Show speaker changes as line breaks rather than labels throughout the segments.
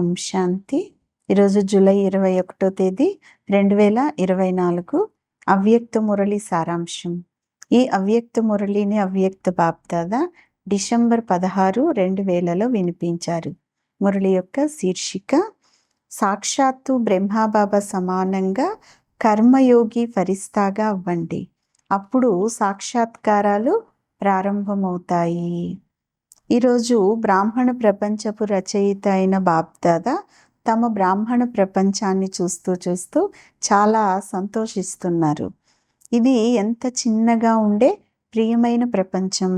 ఓం శాంతి. ఈరోజు జూలై 21 తేదీ 2024. అవ్యక్త మురళి సారాంశం. ఈ అవ్యక్త మురళిని అవ్యక్త బాప్దాదా డిసెంబర్ 16, 2000లో వినిపించారు. మురళి యొక్క శీర్షిక సాక్షాత్తు బ్రహ్మబాబా సమానంగా కర్మయోగి ఫరిస్తాగా అవ్వండి, అప్పుడు సాక్షాత్కారాలు ప్రారంభమవుతాయి. ఈరోజు బ్రాహ్మణ ప్రపంచపు రచయిత అయిన బాప్దాదా తమ బ్రాహ్మణ ప్రపంచాన్ని చూస్తూ చాలా సంతోషిస్తున్నారు. ఇది ఎంత చిన్నగా ఉండే ప్రియమైన ప్రపంచం.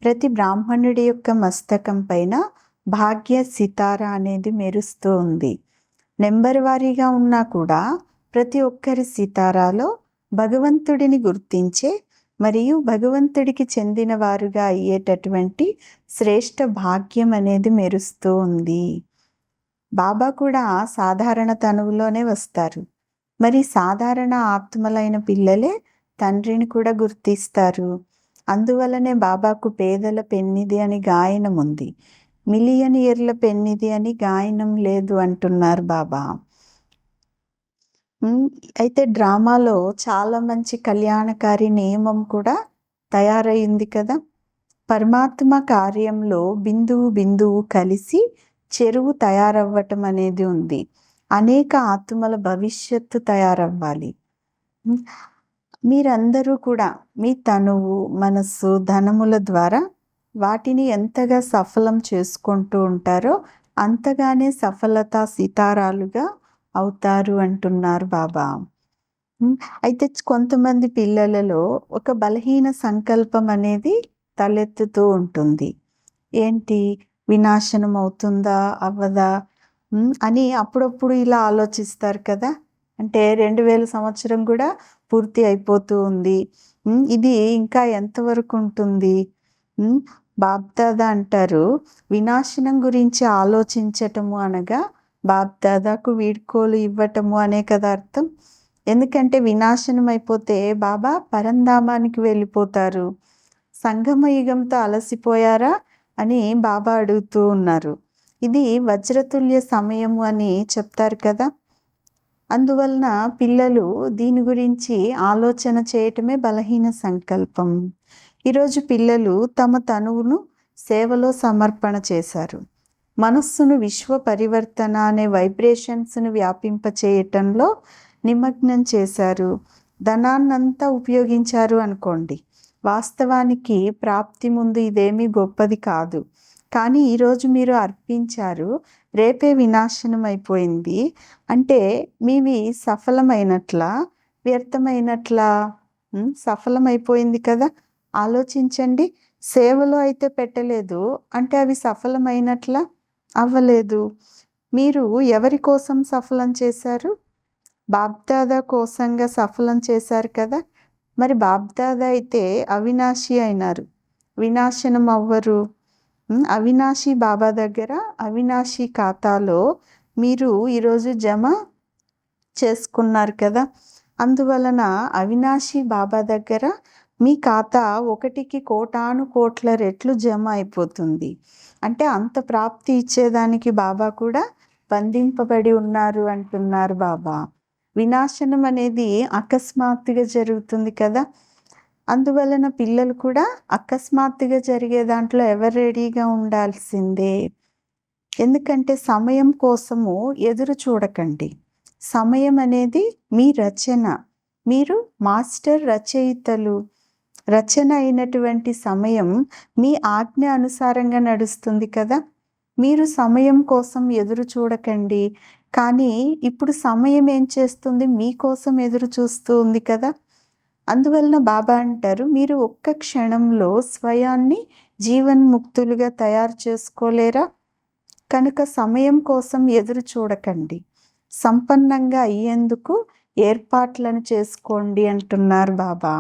ప్రతి బ్రాహ్మణుడి యొక్క మస్తకం పైన భాగ్య సితారా అనేది మెరుస్తూ ఉంది. నెంబర్ వారీగా ఉన్నా కూడా ప్రతి ఒక్కరి సితారాలో భగవంతుడిని గుర్తించే మరియు భగవంతుడికి చెందిన వారుగా అయ్యేటటువంటి శ్రేష్ఠ భాగ్యం అనేది మెరుస్తూ ఉంది. బాబా కూడా సాధారణ తనువులోనే వస్తారు. మరి సాధారణ ఆత్మలైన పిల్లలే తండ్రిని కూడా గుర్తిస్తారు. అందువలనే బాబాకు పేదల పెన్నిది అని గాయనం ఉంది, మిలియనియర్ల పెన్నిది అని గాయనం లేదు అంటున్నారు బాబా. అయితే డ్రామాలో చాలా మంచి కళ్యాణకారి నియమం కూడా తయారైంది కదా. పరమాత్మ కార్యంలో బిందువు కలిసి చెరువు తయారవ్వటం అనేది ఉంది. అనేక ఆత్మల భవిష్యత్తు తయారవ్వాలి. మీరందరూ కూడా మీ తనువు, మనస్సు, ధనముల ద్వారా వాటిని ఎంతగా సఫలం చేసుకుంటూ ఉంటారో అంతగానే సఫలత సితారాలుగా అవుతారు అంటున్నారు బాబా. అయితే కొంతమంది పిల్లలలో ఒక బలహీన సంకల్పం అనేది తలెత్తుతూ ఉంటుంది. ఏంటి, వినాశనం అవుతుందా అవ్వదా అని అప్పుడప్పుడు ఇలా ఆలోచిస్తారు కదా. అంటే 2000 సంవత్సరం కూడా పూర్తి అయిపోతూ ఉంది, ఇది ఇంకా ఎంతవరకు ఉంటుంది. బాప్దాదా అంటారు, వినాశనం గురించి ఆలోచించటము అనగా బాప్దాదాకు వీడ్కోలు ఇవ్వటము అనే కదా అర్థం. ఎందుకంటే వినాశనం అయిపోతే బాబా పరంధామానికి వెళ్ళిపోతారు. సంగమయుగంతో అలసిపోయారా అని బాబా అడుగుతూ ఉన్నారు. ఇది వజ్రతుల్య సమయము అని చెప్తారు కదా. అందువలన పిల్లలు దీని గురించి ఆలోచన చేయటమే బలహీన సంకల్పం. ఈరోజు పిల్లలు తమ తనువును సేవలో సమర్పణ చేశారు. మనస్సును విశ్వ పరివర్తన అనే వైబ్రేషన్స్ను వ్యాపింపచేయటంలో నిమగ్నం చేశారు. ధనాన్నంతా ఉపయోగించారు అనుకోండి. వాస్తవానికి ప్రాప్తి ముందు ఇదేమీ గొప్పది కాదు. కానీ ఈరోజు మీరు అర్పించారు, రేపే వినాశనం అయిపోయింది అంటే మీవి సఫలమైనట్లా వ్యర్థమైనట్లా? సఫలమైపోయింది కదా. ఆలోచించండి. సేవలో అయితే పెట్టలేదు అంటే అవి సఫలమైనట్లా? అవ్వలేదు. మీరు ఎవరి కోసం సఫలం చేశారు? బాప్దాదా కోసంగా సఫలం చేశారు కదా. మరి బాప్దాదా అయితే అవినాశి అయినారు, వినాశనం అవ్వరు. అవినాశి బాబా దగ్గర అవినాశి ఖాతాలో మీరు ఈరోజు జమ చేసుకున్నారు కదా. అందువలన అవినాశి బాబా దగ్గర మీ ఖాతా 1కి కోటాను కోట్ల రెట్లు జమ అయిపోతుంది. అంటే అంత ప్రాప్తి ఇచ్చేదానికి బాబా కూడా బంధింపబడి ఉన్నారు అంటున్నారు బాబా. వినాశనం అనేది అకస్మాత్తుగా జరుగుతుంది కదా. అందువలన పిల్లలు కూడా అకస్మాత్తుగా జరిగే దాంట్లో ఎవరు రెడీగా ఉండాల్సిందే. ఎందుకంటే సమయం కోసము ఎదురు చూడకండి. సమయం అనేది మీ రచన. మీరు మాస్టర్ రచయితలు. రచన అయినటువంటి సమయం మీ ఆజ్ఞ అనుసారంగా నడుస్తుంది కదా. మీరు సమయం కోసం ఎదురు చూడకండి. కానీ ఇప్పుడు సమయం ఏం చేస్తుంది, మీకోసం ఎదురు చూస్తూ ఉంది కదా. అందువలన బాబా అంటారు, మీరు ఒక్క క్షణంలో స్వయాన్ని జీవన్ముక్తులుగా తయారు చేసుకోలేరా? కనుక సమయం కోసం ఎదురు చూడకండి, సంపన్నంగా అయ్యేందుకు ఏర్పాట్లను చేసుకోండి అంటున్నారు బాబా.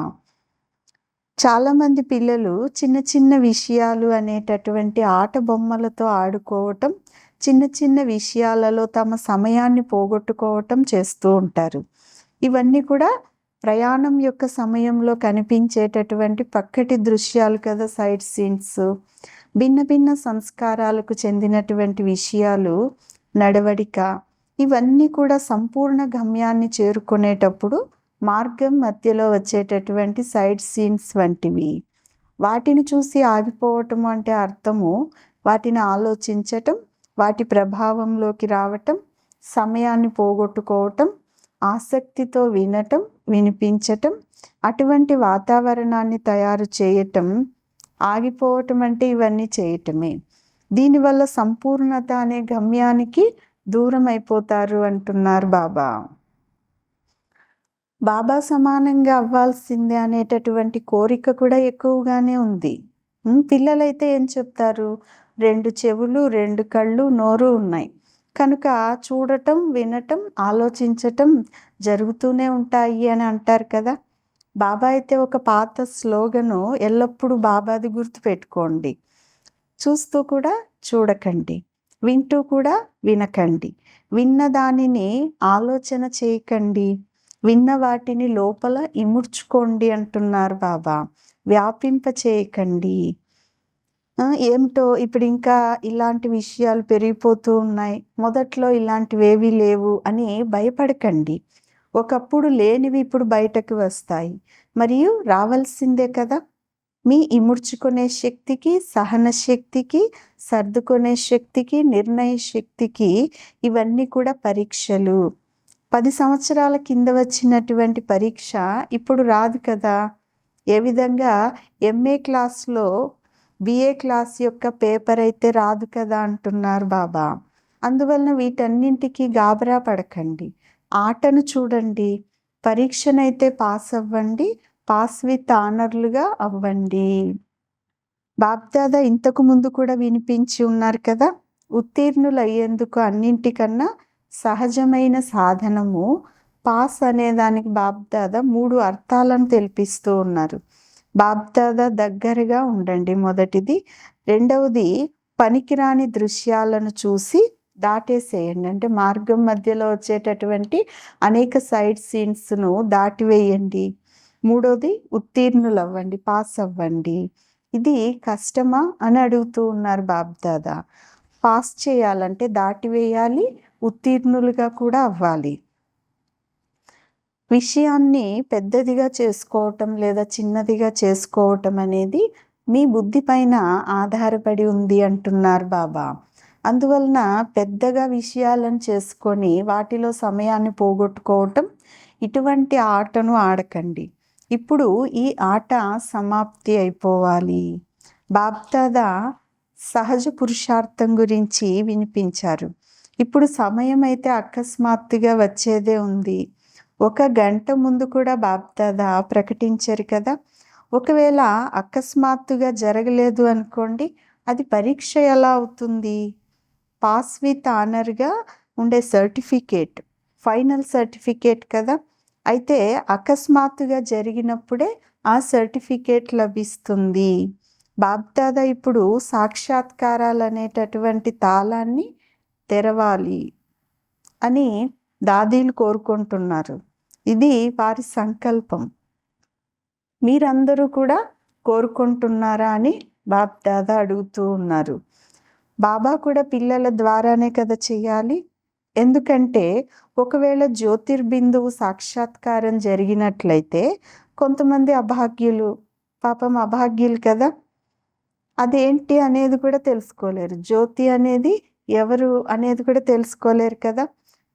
చాలామంది పిల్లలు చిన్న చిన్న విషయాలు అనేటటువంటి ఆట బొమ్మలతో ఆడుకోవటం, చిన్న చిన్న విషయాలలో తమ సమయాన్ని పోగొట్టుకోవటం చేస్తూ ఉంటారు. ఇవన్నీ కూడా ప్రయాణం యొక్క సమయంలో కనిపించేటటువంటి పక్కటి దృశ్యాలు కదా, సైట్ సీన్స్. భిన్న భిన్న సంస్కారాలకు చెందినటువంటి విషయాలు నడవడిక, ఇవన్నీ కూడా సంపూర్ణ గమ్యాన్ని చేరుకునేటప్పుడు మార్గం మధ్యలో వచ్చేటటువంటి సైడ్ సీన్స్ వంటివి. వాటిని చూసి ఆగిపోవటం అంటే అర్థము వాటిని ఆలోచించటం, వాటి ప్రభావంలోకి రావటం, సమయాన్ని పోగొట్టుకోవటం, ఆసక్తితో వినటం, వినిపించటం, అటువంటి వాతావరణాన్ని తయారు చేయటం. ఆగిపోవటం అంటే ఇవన్నీ చేయటమే. దీనివల్ల సంపూర్ణత అనే గమ్యానికి దూరం అయిపోతారు అంటున్నారు బాబా. బాబా సమానంగా అవ్వాల్సిందే అనేటటువంటి కోరిక కూడా ఎక్కువగానే ఉంది. పిల్లలైతే ఏం చెప్తారు? 2 చెవులు, 2 కళ్ళు, నోరు ఉన్నాయి కనుక చూడటం, వినటం, ఆలోచించటం జరుగుతూనే ఉంటాయి అని అంటారు కదా. బాబా అయితే ఒక పాత స్లోగను ఎల్లప్పుడూ బాబాది గుర్తుపెట్టుకోండి. చూస్తూ కూడా చూడకండి, వింటూ కూడా వినకండి, విన్న దానిని ఆలోచన చేయకండి, విన్న వాటిని లోపల ఇముడ్చుకోండి అంటున్నారు బాబా. వ్యాపింప చేయకండి. ఏమిటో ఇప్పుడు ఇంకా ఇలాంటి విషయాలు పెరిగిపోతూ ఉన్నాయి, మొదట్లో ఇలాంటివేవీ లేవు అని భయపడకండి. ఒకప్పుడు లేనివి ఇప్పుడు బయటకు వస్తాయి, మరియు రావాల్సిందే కదా. మీ ఇముడ్చుకునే శక్తికి, సహన శక్తికి, సర్దుకునే శక్తికి, నిర్ణయ శక్తికి ఇవన్నీ కూడా పరీక్షలు. 10 సంవత్సరాల కింద వచ్చినటువంటి పరీక్ష ఇప్పుడు రాదు కదా. ఏ విధంగా ఎంఏ క్లాస్లో బిఏ క్లాస్ యొక్క పేపర్ అయితే రాదు కదా అంటున్నారు బాబా. అందువలన వీటన్నింటికి గాబరా పడకండి, ఆటను చూడండి. పరీక్షనైతే పాస్ అవ్వండి, పాస్ విత్ ఆనర్లుగా అవ్వండి. బాప్దాదా ఇంతకు ముందు కూడా వినిపించి ఉన్నారు కదా. ఉత్తీర్ణులు అయ్యేందుకు అన్నింటికన్నా సహజమైన సాధనము పాస్ అనేదానికి బాప్దాదా 3 అర్థాలను తెలిపిస్తూ ఉన్నారు. బాప్దాదా దగ్గరగా ఉండండి మొదటిది. రెండవది పనికిరాని దృశ్యాలను చూసి దాటేసేయండి, అంటే మార్గం మధ్యలో వచ్చేటటువంటి అనేక సైడ్ సీన్స్ను దాటివేయండి. మూడోది ఉత్తీర్ణులు అవ్వండి, పాస్ అవ్వండి. ఇది కష్టమా అని అడుగుతూ ఉన్నారు బాప్దాదా. పాస్ చేయాలంటే దాటివేయాలి, ఉత్తీర్ణులుగా కూడా అవ్వాలి. విషయాన్ని పెద్దదిగా చేసుకోవటం లేదా చిన్నదిగా చేసుకోవటం అనేది మీ బుద్ధి పైన ఆధారపడి ఉంది అంటున్నారు బాబా. అందువలన పెద్దగా విషయాలను చేసుకొని వాటిలో సమయాన్ని పోగొట్టుకోవటం, ఇటువంటి ఆటను ఆడకండి. ఇప్పుడు ఈ ఆట సమాప్తి అయిపోవాలి. బాప్దాదా సహజ పురుషార్థం గురించి వినిపించారు. ఇప్పుడు సమయం అయితే అకస్మాత్తుగా వచ్చేదే ఉంది. 1 గంట ముందు కూడా బాప్దాదా ప్రకటించారు కదా. ఒకవేళ అకస్మాత్తుగా జరగలేదు అనుకోండి, అది పరీక్ష ఎలా అవుతుంది? పాస్ విత్ ఆనర్గా ఉండే సర్టిఫికేట్ ఫైనల్ సర్టిఫికేట్ కదా. అయితే అకస్మాత్తుగా జరిగినప్పుడే ఆ సర్టిఫికేట్ లభిస్తుంది. బాప్దాదా ఇప్పుడు సాక్షాత్కారాలు అనేటటువంటి తాళాన్ని తెరవాలి అని దాదీలు కోరుకుంటున్నారు. ఇది వారి సంకల్పం. మీరందరూ కూడా కోరుకుంటున్నారా అని బాప్దాదా అడుగుతూ ఉన్నారు. బాబా కూడా పిల్లల ద్వారానే కదా చెయ్యాలి. ఎందుకంటే ఒకవేళ జ్యోతిర్బిందువు సాక్షాత్కారం జరిగినట్లయితే కొంతమంది అభాగ్యులు, పాపం అభాగ్యులు కదా, అదేంటి అనేది కూడా తెలుసుకోలేరు. జ్యోతి అనేది ఎవరు అనేది కూడా తెలుసుకోలేరు కదా.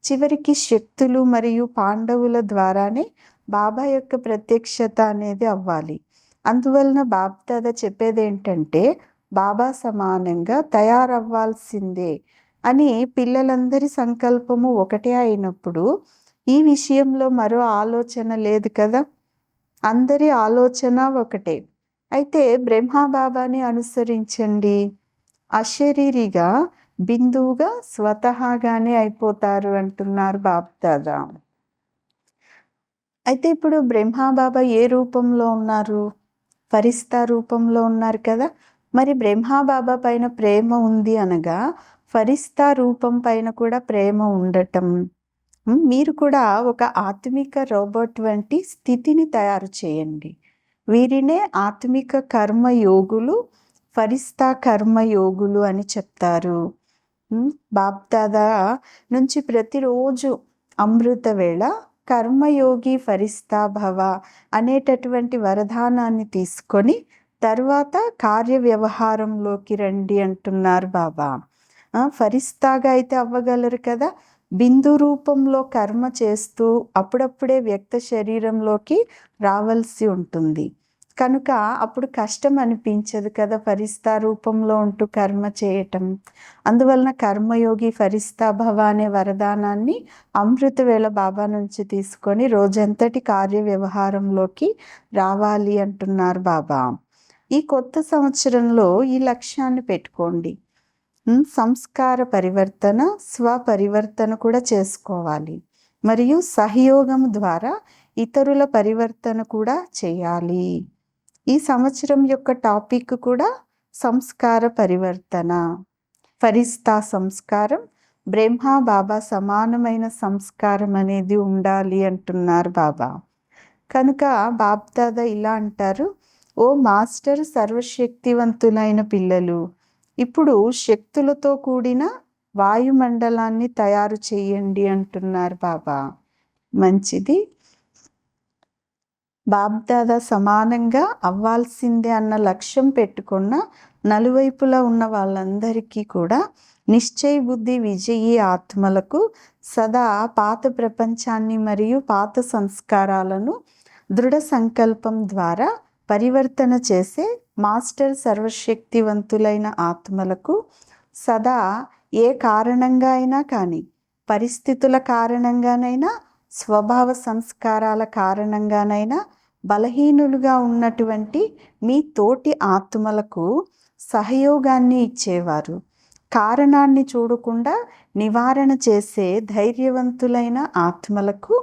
చివరికి శక్తులు మరియు పాండవుల ద్వారానే బాబా యొక్క ప్రత్యక్షత అనేది అవ్వాలి. అందువలన బాప్దాదా చెప్పేది ఏంటంటే బాబా సమానంగా తయారవ్వాల్సిందే అని. పిల్లలందరి సంకల్పము ఒకటే అయినప్పుడు ఈ విషయంలో మరో ఆలోచన లేదు కదా. అందరి ఆలోచన ఒకటే. అయితే బ్రహ్మబాబాని అనుసరించండి. అశరీరిగా బిందువుగా స్వతహాగానే అయిపోతారు అంటున్నారు బాప్దాదా. అయితే ఇప్పుడు బ్రహ్మబాబా ఏ రూపంలో ఉన్నారు? ఫరిస్తా రూపంలో ఉన్నారు కదా. మరి బ్రహ్మబాబా పైన ప్రేమ ఉంది అనగా ఫరిస్తా రూపం పైన కూడా ప్రేమ ఉండటం. మీరు కూడా ఒక ఆత్మిక రోబోట్ వంటి స్థితిని తయారు చేయండి. వీరినే ఆత్మిక కర్మయోగులు, ఫరిస్తా కర్మయోగులు అని చెప్తారు. బాప్దాదా నుంచి ప్రతిరోజు అమృత వేళ కర్మయోగి ఫరిస్తా భవ అనేటటువంటి వరదానాన్ని తీసుకొని తర్వాత కార్య వ్యవహారంలోకి రండి అంటున్నారు బాబా. ఫరిస్తాగా అయితే అవ్వగలరు కదా, బిందు రూపంలో కర్మ చేస్తూ అప్పుడప్పుడే వ్యక్త శరీరంలోకి రావాల్సి ఉంటుంది కనుక అప్పుడు కష్టం అనిపించదు కదా ఫరిస్తా రూపంలో ఉంటూ కర్మ చేయటం. అందువలన కర్మయోగి ఫరిస్తా భవ అనే వరదానాన్ని అమృత వేళ బాబా నుంచి తీసుకొని రోజంతటి కార్య వ్యవహారంలోకి రావాలి అంటున్నారు బాబా. ఈ కొత్త సంవత్సరంలో ఈ లక్ష్యాన్ని పెట్టుకోండి. సంస్కార పరివర్తన, స్వపరివర్తన కూడా చేసుకోవాలి. మరియు సహయోగం ద్వారా ఇతరుల పరివర్తన కూడా చేయాలి. ఈ సంవత్సరం యొక్క టాపిక్ కూడా సంస్కార పరివర్తన. ఫరిస్తా సంస్కారం, బ్రహ్మా బాబా సమానమైన సంస్కారం అనేది ఉండాలి అంటున్నారు బాబా. కనుక బాప్దాదా ఇలా అంటారు, ఓ మాస్టర్ సర్వశక్తివంతులైన పిల్లలు, ఇప్పుడు శక్తులతో కూడిన వాయుమండలాన్ని తయారు చేయండి అంటున్నారు బాబా. మంచిది. బాప్దాదా సమానంగా అవ్వాల్సిందే అన్న లక్ష్యం పెట్టుకున్న నలువైపులా ఉన్న వాళ్ళందరికీ కూడా నిశ్చయ బుద్ధి విజయీ ఆత్మలకు సదా పాత ప్రపంచాన్ని మరియు పాత సంస్కారాలను దృఢ సంకల్పం ద్వారా పరివర్తన చేసే మాస్టర్ సర్వశక్తివంతులైన ఆత్మలకు సదా ఏ కారణంగా అయినా కానీ, పరిస్థితుల కారణంగానైనా, స్వభావ సంస్కారాల కారణంగానైనా బలహీనులుగా ఉన్నటువంటి మీ తోటి ఆత్మలకు సహయోగాన్ని ఇచ్చేవారు, కారణాన్ని చూడకుండా నివారణ చేసే ధైర్యవంతులైన ఆత్మలకు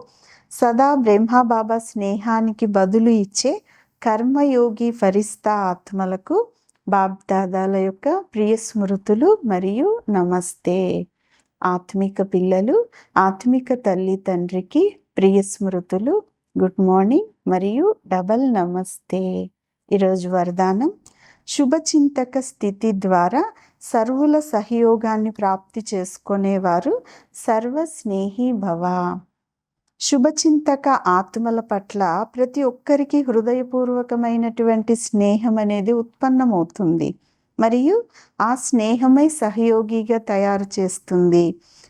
సదా బ్రహ్మబాబా స్నేహానికి బదులు ఇచ్చే కర్మయోగి ఫరిస్తా ఆత్మలకు బాప్దాదాల యొక్క ప్రియ స్మృతులు మరియు నమస్తే. ఆత్మిక పిల్లలు, ఆత్మిక తల్లి తండ్రికి ప్రియ స్మృతులు, గుడ్ మార్నింగ్ మరియు డబల్ నమస్తే. ఈరోజు వరదానం, శుభచింతక స్థితి ద్వారా సర్వుల సహయోగాన్ని ప్రాప్తి చేసుకునేవారు సర్వస్నేహి భవ. శుభచింతక ఆత్మల పట్ల ప్రతి ఒక్కరికి హృదయపూర్వకమైనటువంటి స్నేహం అనేది ఉత్పన్నమవుతుంది మరియు ఆ స్నేహమై సహయోగిగా తయారు చేస్తుంది.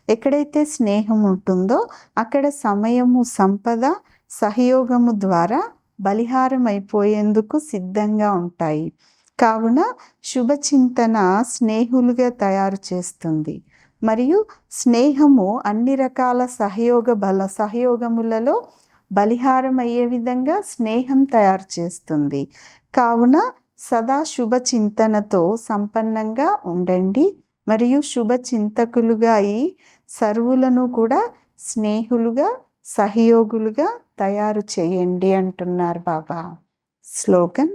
ఎక్కడైతే స్నేహం ఉంటుందో అక్కడ సమయము, సంపద, సహయోగము ద్వారా బలిహారం అయిపోయేందుకు సిద్ధంగా ఉంటాయి. కావున శుభచింతన స్నేహులుగా తయారు చేస్తుంది మరియు స్నేహము అన్ని రకాల సహయోగములలో బలిహారం అయ్యే విధంగా స్నేహం తయారు చేస్తుంది. కావున సదా శుభచింతనతో సంపన్నంగా ఉండండి మరియు శుభచింతకులుగా అయి సర్వులను కూడా స్నేహులుగా, సహయోగులుగా తయారు చేయండి అంటున్నారు బాబా. స్లోగన్,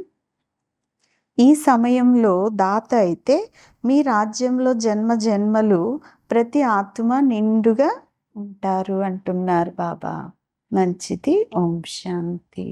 ఈ సమయంలో దాత అయితే మీ రాజ్యంలో జన్మ జన్మలు ప్రతి ఆత్మ నిండుగా ఉంటారు అంటున్నారు బాబా. మంచిది. ఓం శాంతి.